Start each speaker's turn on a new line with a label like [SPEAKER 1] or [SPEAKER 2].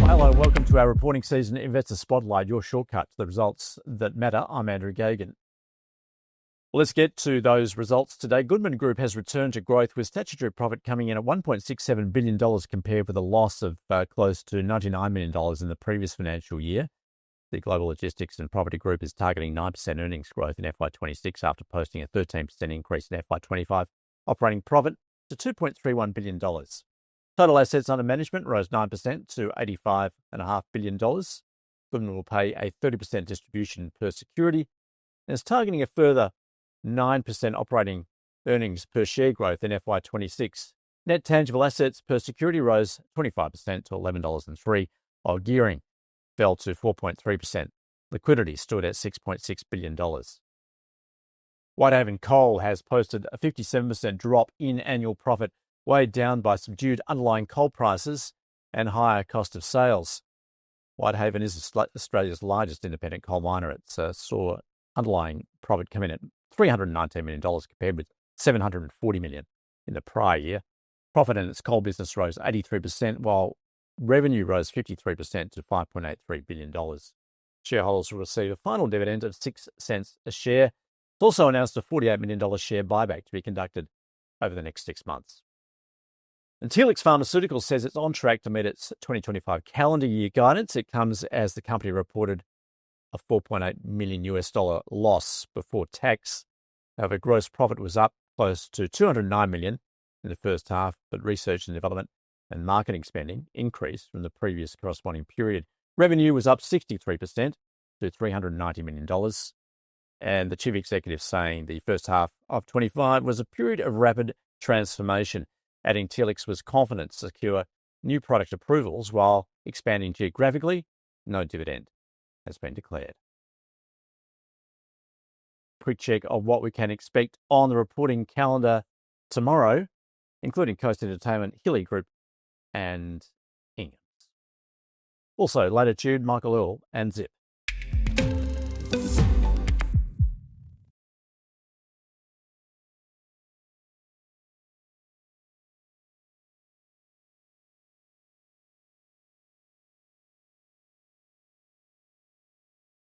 [SPEAKER 1] Hello and welcome to our reporting season Investor Spotlight, your shortcut to the results that matter. I'm Andrew Gagan. Well, let's get to those results today. Goodman Group has returned to growth with statutory profit coming in at $1.67 billion compared with a loss of close to $99 million in the previous financial year. The Global Logistics and Property Group is targeting 9% earnings growth in FY26 after posting a 13% increase in FY25, operating profit to $2.31 billion. Total assets under management rose 9% to $85.5 billion. Goodman will pay a 30% distribution per security and is targeting a further 9% operating earnings per share growth in FY26. Net tangible assets per security rose 25% to $11.03, while gearing fell to 4.3%. Liquidity stood at $6.6 billion. Whitehaven Coal has posted a 57% drop in annual profit, weighed down by subdued underlying coal prices and higher cost of sales. Whitehaven is Australia's largest independent coal miner. It saw underlying profit come in at $319 million compared with $740 million in the prior year. Profit in its coal business rose 83%, while revenue rose 53% to $5.83 billion. Shareholders will receive a final dividend of 6 cents a share. It's also announced a $48 million share buyback to be conducted over the next 6 months. And Telix Pharmaceuticals says it's on track to meet its 2025 calendar year guidance. It comes as the company reported a $4.8 million loss before tax. However, gross profit was up close to $209 million in the first half, but research and development and marketing spending increased from the previous corresponding period. Revenue was up 63% to $390 million. And the chief executive saying the first half of 25 was a period of rapid transformation, adding Telix was confident to secure new product approvals while expanding geographically. No dividend has been declared. Quick check of what we can expect on the reporting calendar tomorrow, including Coast Entertainment, Hilly Group and Inghams. Also, Latitude, Michael Earl and Zip.